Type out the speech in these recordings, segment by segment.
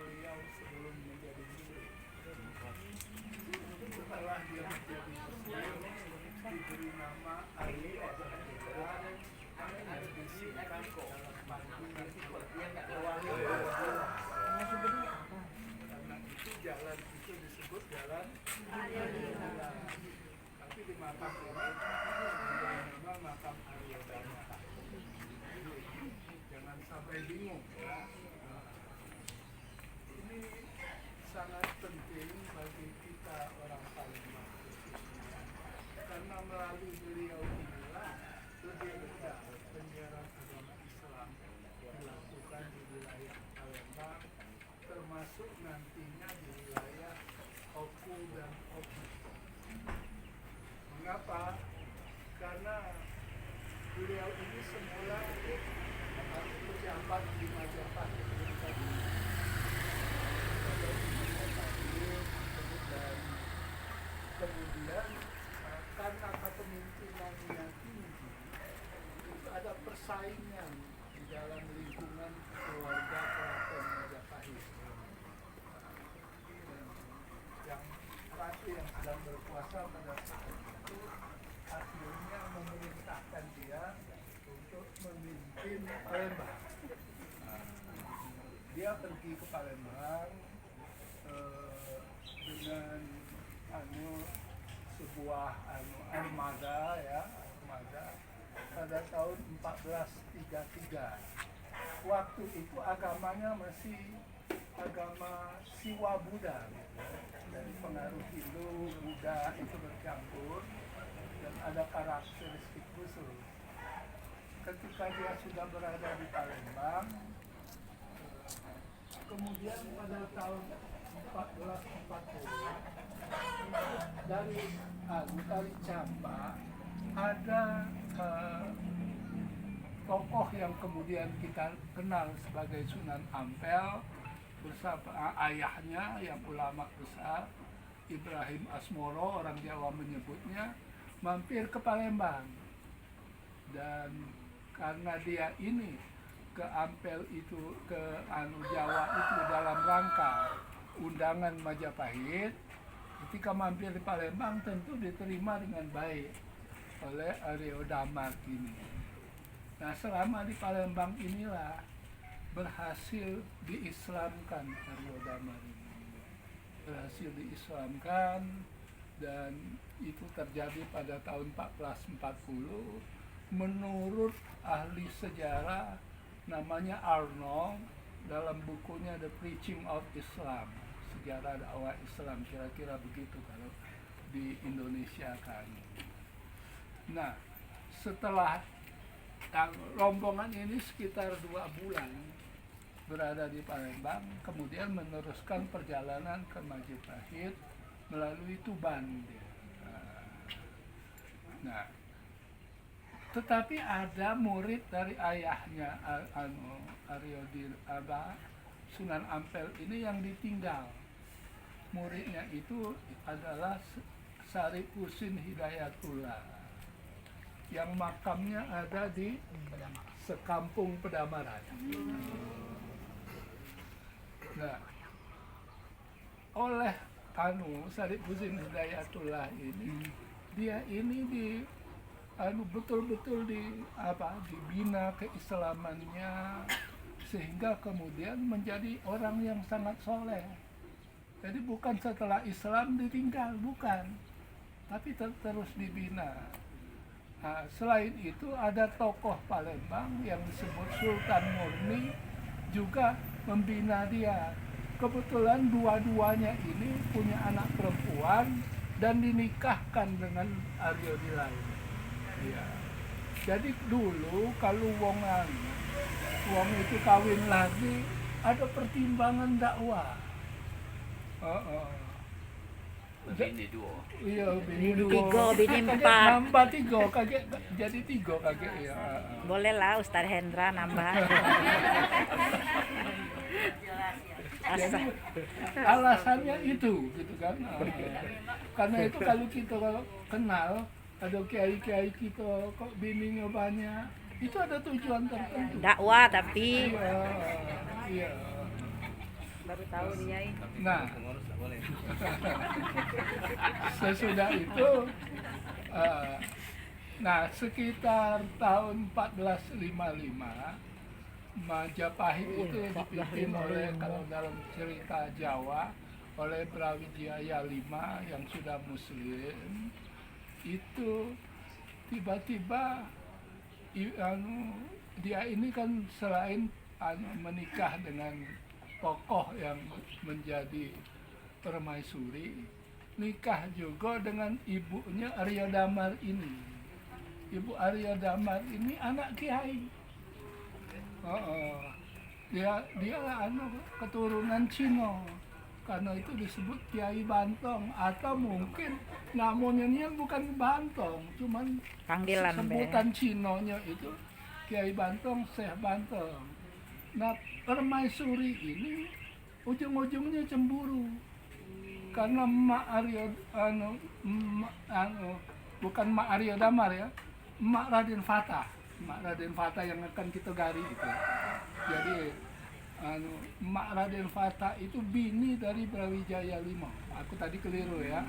beliau sebelum menjadi muslim. Setelah dia menjadi muslim, diberi nama Arya dan disingkat dalam panggilan karena itu jalan itu disebut jalan Arya. Tapi di makam ini diberi nama makam Arya Dharma. Jangan sampai bingung ya. Ini sangat penting bagi kita orang Palembang karena melalui beliau inilah lebih besar penyiaran agama Islam dilakukan di wilayah Palembang, termasuk nantinya di wilayah Oku dan Oku. Mengapa? Karena beliau ini semula pejabat di Majapahit dan kemudian karena kepemimpinannya tinggi itu ada persaingan di dalam lingkungan keluarga keraton Majapahit yang ratu yang sedang berkuasa pada saat itu akhirnya memerintahkan dia untuk memimpin Palembang. Dia pergi ke Palembang dengan sebuah armada ya, pada tahun 1433. Waktu itu agamanya masih agama Siwa Buddha, dari pengaruh Hindu, Buddha itu bercampur dan ada karakteristik khusus. Ketika dia sudah berada di Palembang, kemudian pada tahun 1440 dari Campa ada tokoh yang kemudian kita kenal sebagai Sunan Ampel bersama ayahnya yang ulama besar Ibrahim Asmoro, orang Jawa menyebutnya, mampir ke Palembang. Dan karena dia ini ke Ampel itu, ke Jawa itu dalam rangka undangan Majapahit, ketika mampir di Palembang tentu diterima dengan baik oleh Arya Dharma ini. Nah, selama di Palembang inilah berhasil diislamkan Arya Dharma ini. Berhasil diislamkan dan itu terjadi pada tahun 1440 menurut ahli sejarah namanya Arnold dalam bukunya The Preaching of Islam, sejarah dakwah Islam, kira-kira begitu kalau di Indonesia kan. Nah, setelah rombongan ini sekitar 2 bulan berada di Palembang, kemudian meneruskan perjalanan ke Majapahit melalui Tuban. Nah, tetapi ada murid dari ayahnya Sunan Ampel ini yang ditinggal. Muridnya itu adalah Sarip Husin Hidayatullah yang makamnya ada di Sekampung Pedamaran. Nah, oleh Sarip Husin Hidayatullah ini, dia ini betul-betul dibina keislamannya sehingga kemudian menjadi orang yang sangat soleh. Jadi bukan setelah Islam ditinggal, bukan, tapi terus dibina. Nah, selain itu ada tokoh Palembang yang disebut Sultan Murni juga membina dia. Kebetulan dua-duanya ini punya anak perempuan dan dinikahkan dengan Arya Dharma. Ya. Jadi dulu kalau wong itu kawin lagi ada pertimbangan dakwah. Bini 2. Iya, bini 3, bini 4. Nambah 3, kaget jadi 3 kaget ya. Boleh lah Ustaz Hendra nambah. Jadi alasannya itu gitu kan. Karena itu kalau kita kenal ada kiai-kiai kita kok bininya banyak, itu ada tujuan tertentu. Dakwah tapi Iya. Baru tahu dia ini. Nah, sesudah itu, nah sekitar tahun 1455, Majapahit itu dipimpin oleh, kalau dalam cerita Jawa, oleh Brawijaya V yang sudah Muslim. Itu tiba-tiba dia ini kan selain menikah dengan tokoh yang menjadi permaisuri, nikah juga dengan ibunya Arya Damar ini. Ibu Arya Damar ini anak kiai. Dia keturunan Cina, karena itu disebut Kiai Bantong, atau mungkin namanya ini bukan Bantong, cuman Panggilan sebutan Cinonya itu Kiai Bantong, Syekh Bantong. Nah, permaisuri ini ujung-ujungnya cemburu karena Mak Arya bukan Mak Arya Damar ya, Mak Raden Fatah. Mak Raden Fatah yang akan kita gari itu. Jadi Mak Raden Fatah itu bini dari Brawijaya V. Aku tadi keliru ya.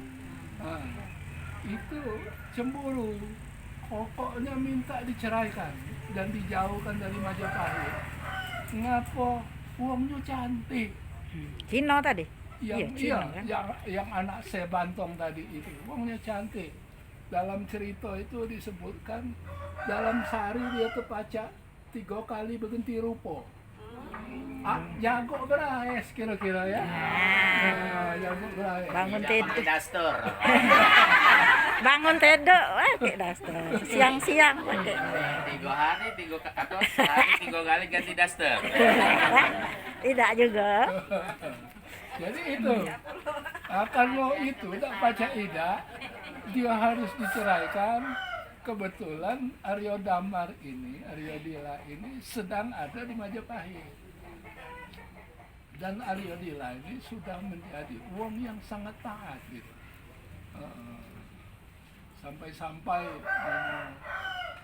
Itu cemburu, pokoknya minta diceraikan dan dijauhkan dari Majapahit. Ngapa? Uangnya cantik. Cino tadi. Yang Cino, kan? yang anak Sebantong tadi itu uangnya cantik. Dalam cerita itu disebutkan dalam sehari dia terpaca 3 kali berganti rupa. Jago berais kira-kira ya. Jago berais. Bangun Tidak tidur. pakai daster. Bangun tidur, pakai daster. Siang-siang pakai. 3 hari, 3 kali ganti daster. Tidak juga. Jadi itu, kalau itu tak baca ida, dia harus diceraikan. Kebetulan Arya Damar ini, Arya Dila ini sedang ada di Majapahit. Dan Arya Dila ini sudah menjadi wong yang sangat taat gitu. Sampai-sampai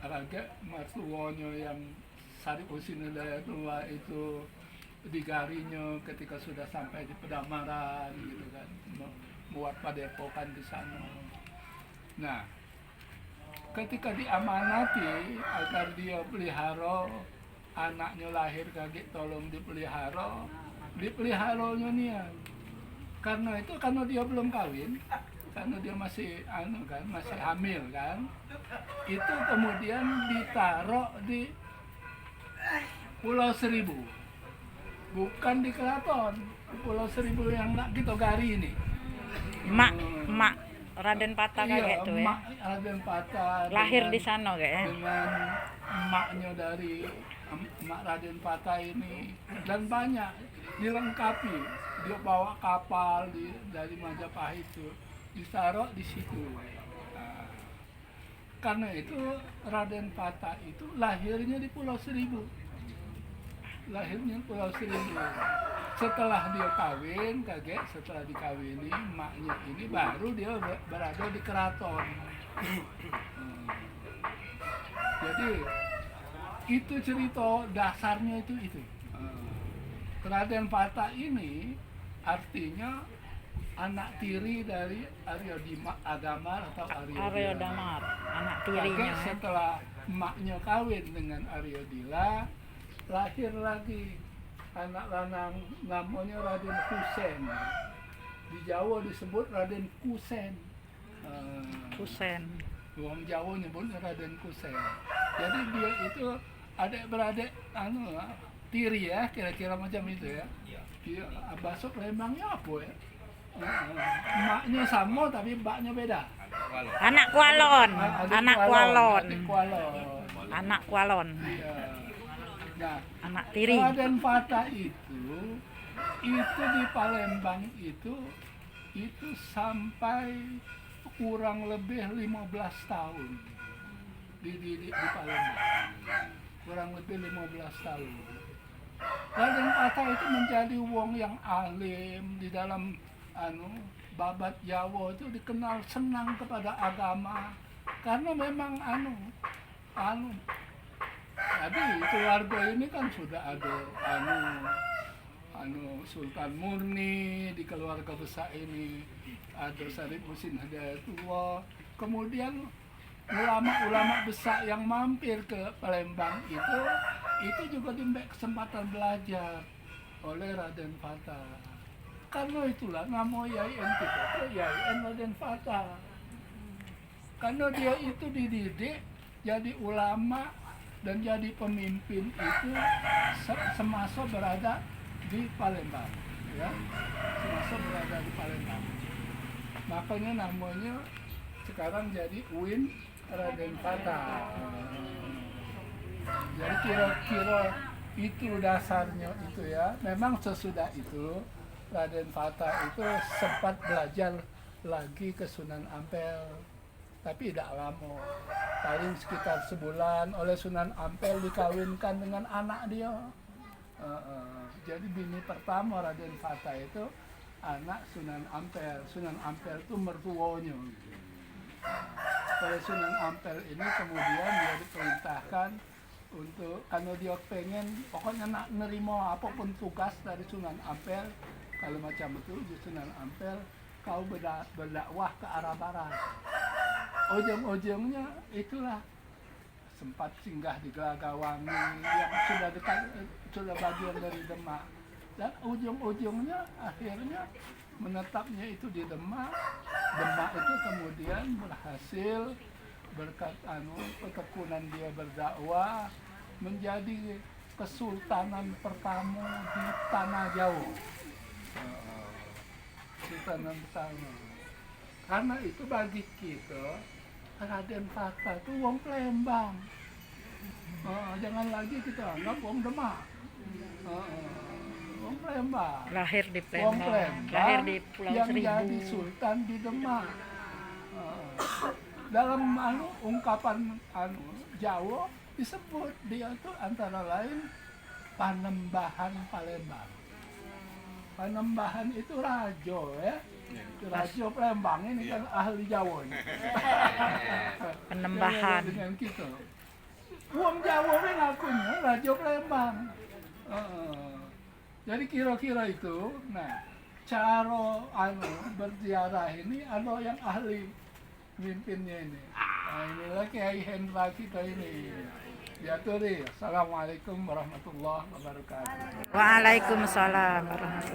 Raga Martuwono yang Sari Usinedaya tua itu digarinya ketika sudah sampai di Pedamaran gitu kan, buat padepokan di sana. Nah, ketika diamanati agar dia pelihara anaknya lahir kaget, tolong dipeliharanya nih. Karena itu, karena dia belum kawin, karena dia masih masih hamil kan, itu kemudian ditaruh di Pulau Seribu, bukan di Keraton. Pulau Seribu yang nak kita gari ini. Mak Raden Patah kayak gitu ya. Mak Raden Patah Lahir di sana kayak ya. dengan emaknya dari Mak Raden Patah ini, dan banyak dilengkapi. Dia bawa kapal dari Majapahit itu ditaruh di situ. Nah, karena itu Raden Patah itu lahirnya di Pulau Seribu. Setelah dia kawin, setelah dikawini emaknya ini, baru dia berada di keraton. Jadi itu cerita dasarnya itu. Raden Patah ini artinya anak tiri dari Arya Damar atau Arya Damar, anak tirinya. Setelah emaknya kawin dengan Arya Dila, lahir lagi anak lanang namanya Raden Kusen. Di Jawa disebut Raden Kusen. Kusen. Orang Jawa nyebutnya Raden Kusen. Jadi dia itu adik-beradik tiri ya, kira-kira macam itu ya. Dia Basok Lembangnya apa ya? Emaknya sama tapi mbaknya beda. Anak Kualon. Anak Kualon. Anak Kualon. Iya. Nah, Anak tiri. Raden Patah itu di Palembang itu sampai kurang lebih 15 tahun di Palembang. Kurang lebih 15 tahun. Raden Patah itu menjadi wong yang alim di dalam babat Jawa, itu dikenal senang kepada agama karena memang jadi keluarga ini kan sudah ada Sultan Murni di keluarga besar ini, ada Syarif Muhsin Hidayatullah, kemudian ulama-ulama besar yang mampir ke Palembang itu juga diberi kesempatan belajar oleh Raden Fata. Karena itulah nama YIN kita itu YIN Raden Fata. Karena dia itu dididik jadi ulama dan jadi pemimpin itu semasa berada di Palembang, ya, semasa berada di Palembang. Makanya namanya sekarang jadi UIN Raden Fata. Jadi kira-kira itu dasarnya itu ya. Memang sesudah itu Raden Fata itu sempat belajar lagi ke Sunan Ampel. Tapi tidak lama, paling sekitar sebulan oleh Sunan Ampel dikawinkan dengan anak dia. Jadi bini pertama Raden Fata itu anak Sunan Ampel. Sunan Ampel itu mertuanya. Oleh Sunan Ampel ini kemudian dia diperintahkan untuk, karena dia pengen pokoknya nak nerima apapun tugas dari Sunan Ampel, kalau macam itu di Sunan Ampel kau berdakwah ke arah barat. Ujung-ujungnya itulah sempat singgah di Gelagawangi yang sudah dekat, sudah bagian dari Demak, dan ujung-ujungnya akhirnya menetapnya itu di Demak. Demak itu kemudian berhasil berkat ketekunan dia berdakwah menjadi kesultanan pertama di Tanah Jawa. Sultanan pertama. Karena itu bagi kita Raden Fata itu wong Palembang. Jangan lagi kita anggap wong Demak. Wong Palembang. Lahir di Wong Palembang, Palembang lahir di Pulau yang Seribu. jadi sultan di Demak. Dalam ungkapan Jawa disebut dia itu antara lain Panembahan Palembang. Panembahan itu rajo ya. Rajo Palembang ini kan ahli Jawa ini. Penembahan. Dengan kita. Wong Jawa ini ngakunya Rajo Palembang. Jadi kira-kira itu, nah cara berziarah ini ada yang ahli mimpinnya ini. Nah inilah Kiai Hendra kita ini. Ya Turi, Assalamualaikum warahmatullahi wabarakatuh. Waalaikumsalam warahmatullahi